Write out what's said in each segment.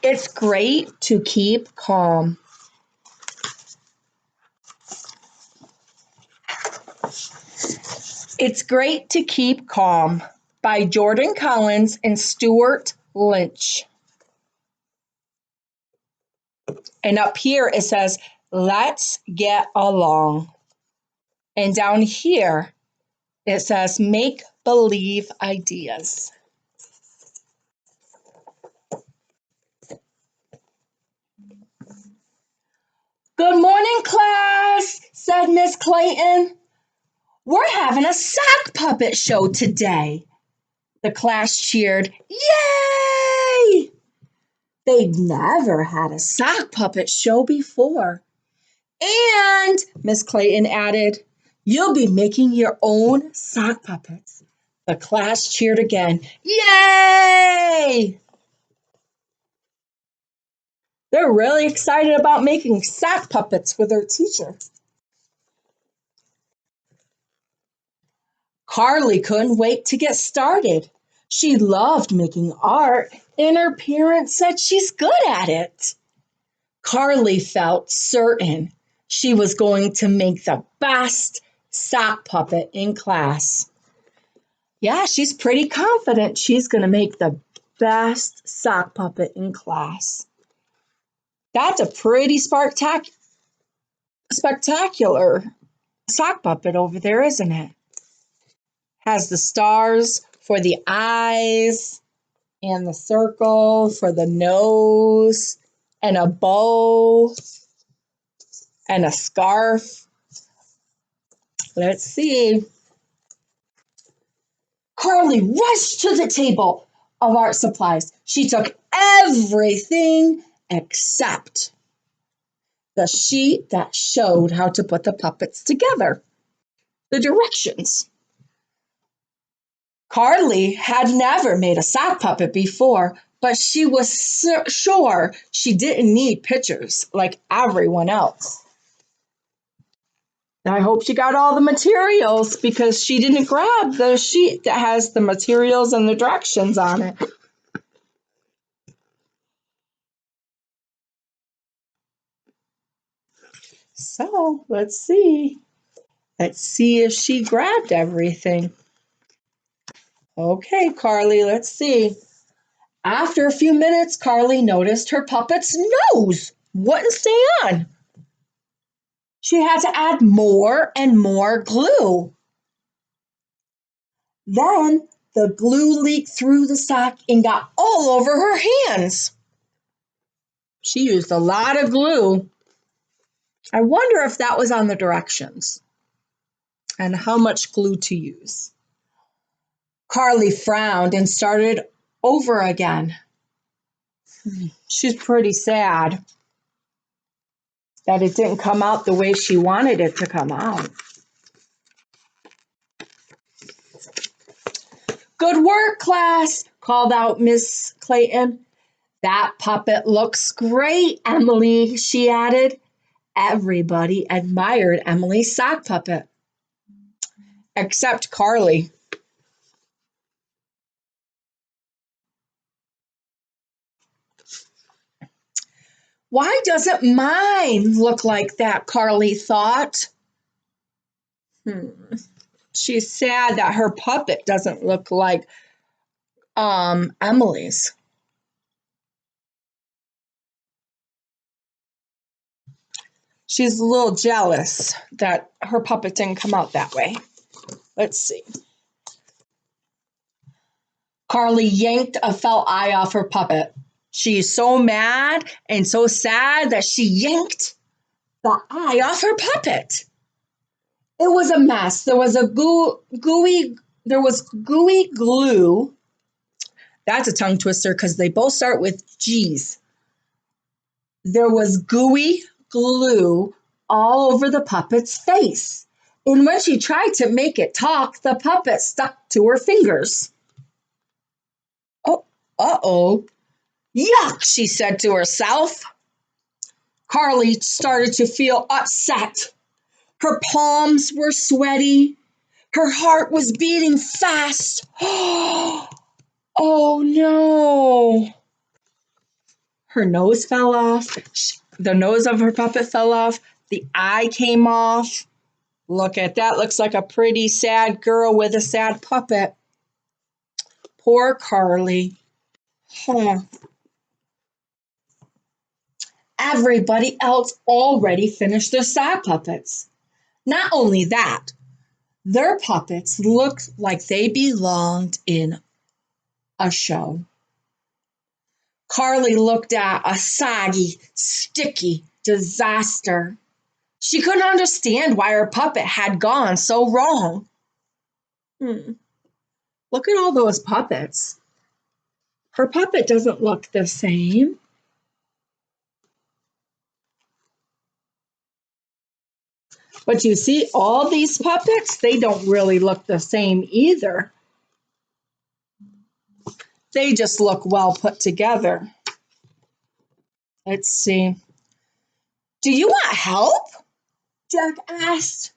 It's great to keep calm. It's Great to Keep Calm by Jordan Collins and Stuart Lynch. And up here it says, let's get along. And down here it says, make believe ideas. Good morning, class, said Miss Clayton. We're having a sock puppet show today. The class cheered, yay! They'd never had a sock puppet show before. And Miss Clayton added, you'll be making your own sock puppets. The class cheered again, yay! They're really excited about making sock puppets with their teacher. Carly couldn't wait to get started. She loved making art, and her parents said she's good at it. Carly felt certain she was going to make the best sock puppet in class. Yeah, she's pretty confident she's going to make the best sock puppet in class. That's a pretty spectacular sock puppet over there, isn't it? Has the stars for the eyes and the circle for the nose and a bow and a scarf. Let's see. Carly rushed to the table of art supplies. She took everything except the sheet that showed how to put the puppets together, the directions. Carly had never made a sock puppet before, but she was sure she didn't need pictures like everyone else. I hope she got all the materials because she didn't grab the sheet that has the materials and the directions on it. So let's see. Let's see if she grabbed everything. Okay, Carly, let's see. After a few minutes, Carly noticed her puppet's nose wouldn't stay on. She had to add more and more glue. Then the glue leaked through the sock and got all over her hands. She used a lot of glue. I wonder if that was on the directions and how much glue to use. Carly frowned and started over again. She's pretty sad that it didn't come out the way she wanted it to come out. Good work, class, called out Miss Clayton. That puppet looks great, Emily, she added. Everybody admired Emily's sock puppet, except Carly. Why doesn't mine look like that? Carly thought. She's sad that her puppet doesn't look like Emily's. She's a little jealous that her puppet didn't come out that way. Let's see. Carly yanked a felt eye off her puppet. She's so mad and so sad that she yanked the eye off her puppet. It was a mess. There was gooey glue. That's a tongue twister because they both start with G's. There was gooey glue all over the puppet's face. And when she tried to make it talk, the puppet stuck to her fingers. Oh, uh-oh. Yuck, she said to herself. Carly started to feel upset. Her palms were sweaty. Her heart was beating fast. Oh no. Her nose fell off. The nose of her puppet fell off. The eye came off. Look at that. Looks like a pretty sad girl with a sad puppet. Poor Carly. Huh. Everybody else already finished their sock puppets. Not only that, their puppets looked like they belonged in a show. Carly looked at a soggy, sticky disaster. She couldn't understand why her puppet had gone so wrong. Look at all those puppets. Her puppet doesn't look the same. But you see, all these puppets, they don't really look the same either. They just look well put together. Let's see. Do you want help? Jack asked.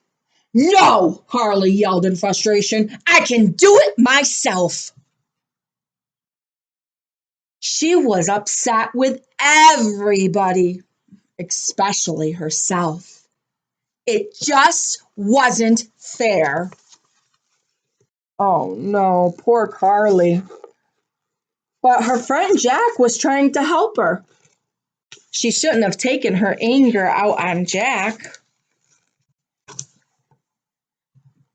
No, Carly yelled in frustration. I can do it myself. She was upset with everybody, especially herself. It just wasn't fair. Oh no, poor Carly. But her friend Jack was trying to help her. She shouldn't have taken her anger out on Jack.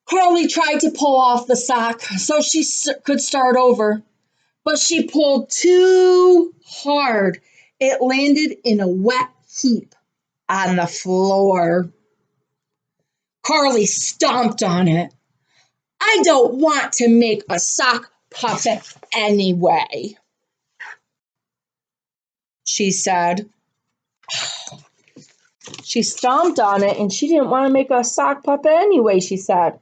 Carly tried to pull off the sock so she could start over, but she pulled too hard. It landed in a wet heap on the floor. Carly stomped on it. I don't want to make a sock puppet anyway, she said. She stomped on it and she didn't want to make a sock puppet anyway, she said.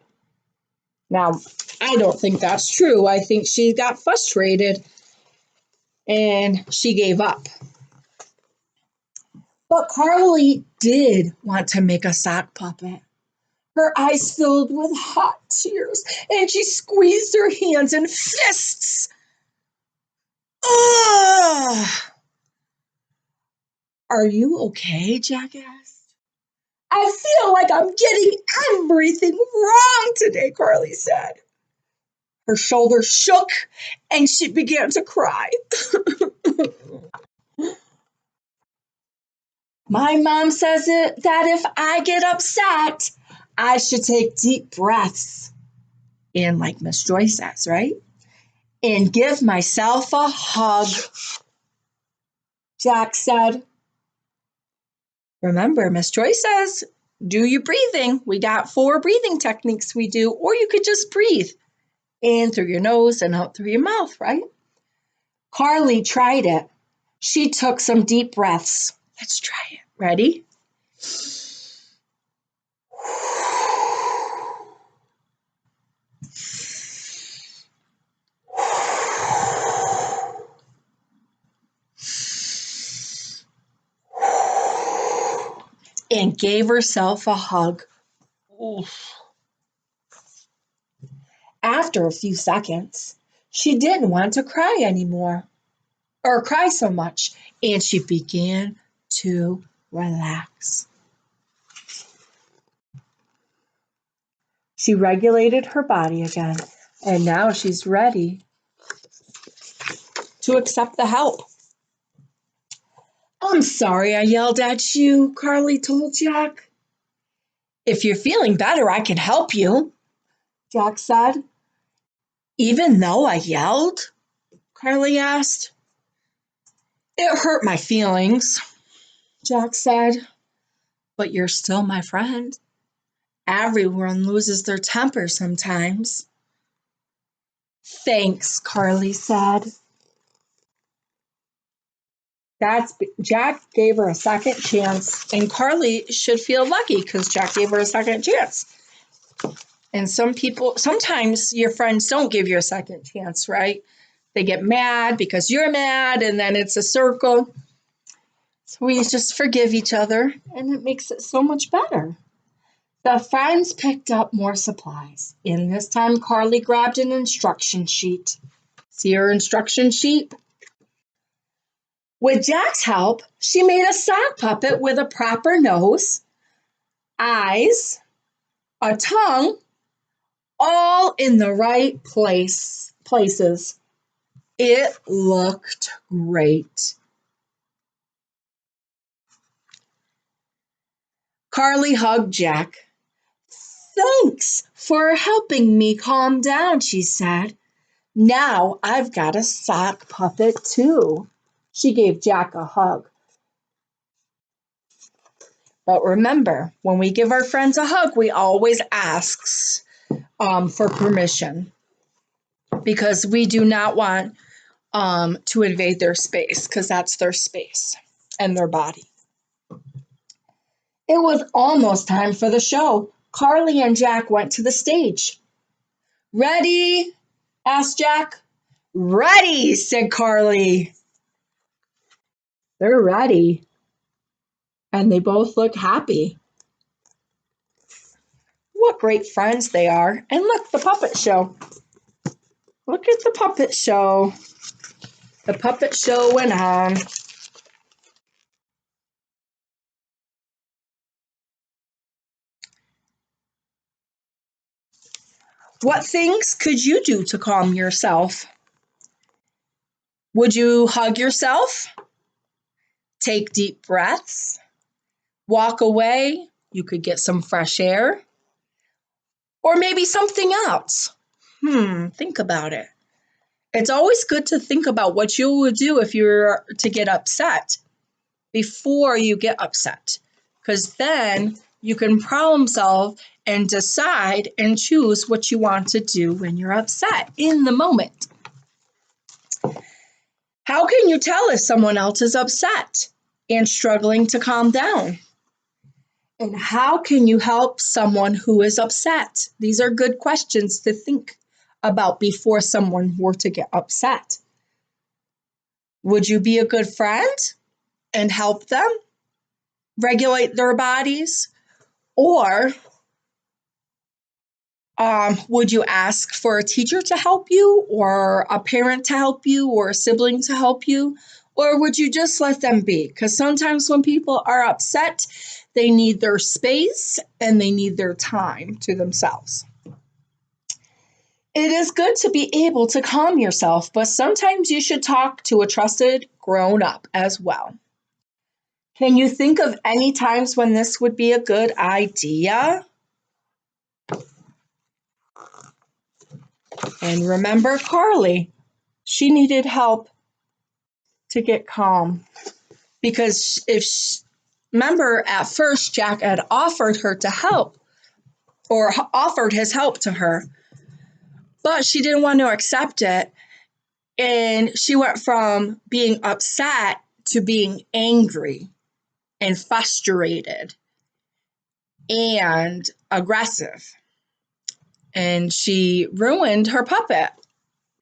Now, I don't think that's true. I think she got frustrated and she gave up. But Carly did want to make a sock puppet. Her eyes filled with hot tears and she squeezed her hands in fists. Ugh! Are you okay? Jack asked. I feel like I'm getting everything wrong today, Carly said. Her shoulders shook and she began to cry. My mom says that if I get upset, I should take deep breaths. And like Miss Joy says, right? And give myself a hug, Jack said. Remember, Miss Joy says, do your breathing. We got 4 breathing techniques we do, or you could just breathe in through your nose and out through your mouth, right? Carly tried it. She took some deep breaths. Let's try it. Ready? And gave herself a hug. Oof. After a few seconds, she didn't want to cry anymore, or cry so much, and she began to relax. She regulated her body again, and now she's ready to accept the help. I'm sorry I yelled at you, Carly told Jack. If you're feeling better, I can help you, Jack said. Even though I yelled? Carly asked. It hurt my feelings, Jack said. But you're still my friend. Everyone loses their temper sometimes. Thanks, Carly said. Jack gave her a second chance, and Carly should feel lucky because Jack gave her a second chance. And sometimes your friends don't give you a second chance, right? They get mad because you're mad, and then it's a circle. So we just forgive each other, and it makes it so much better. The friends picked up more supplies, and this time Carly grabbed an instruction sheet. See her instruction sheet? With Jack's help, she made a sock puppet with a proper nose, eyes, a tongue, all in the right places. It looked great. Carly hugged Jack. Thanks for helping me calm down, she said. Now I've got a sock puppet too. She gave Jack a hug. But remember, when we give our friends a hug, we always ask for permission because we do not want to invade their space because that's their space and their body. It was almost time for the show. Carly and Jack went to the stage. Ready? Asked Jack. Ready, said Carly. They're ready. And they both look happy. What great friends they are. And look, the puppet show. Look at the puppet show. The puppet show went on. What things could you do to calm yourself? Would you hug yourself? Take deep breaths? Walk away? You could get some fresh air. Or maybe something else. Think about it. It's always good to think about what you would do if you were to get upset before you get upset. Because then you can problem solve and decide and choose what you want to do when you're upset in the moment. How can you tell if someone else is upset and struggling to calm down? And how can you help someone who is upset? These are good questions to think about before someone were to get upset. Would you be a good friend and help them regulate their bodies? Or would you ask for a teacher to help you, or a parent to help you, or a sibling to help you? Or would you just let them be? Because sometimes when people are upset, they need their space and they need their time to themselves. It is good to be able to calm yourself, but sometimes you should talk to a trusted grown-up as well. Can you think of any times when this would be a good idea? And remember Carly, she needed help to get calm because remember at first Jack had offered her to help or offered his help to her, but she didn't want to accept it. And she went from being upset to being angry and frustrated and aggressive. And she ruined her puppet.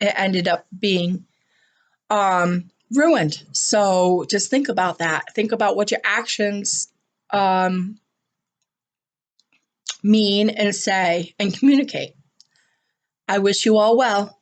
It ended up being ruined. So just think about that. Think about what your actions mean and say and communicate. I wish you all well.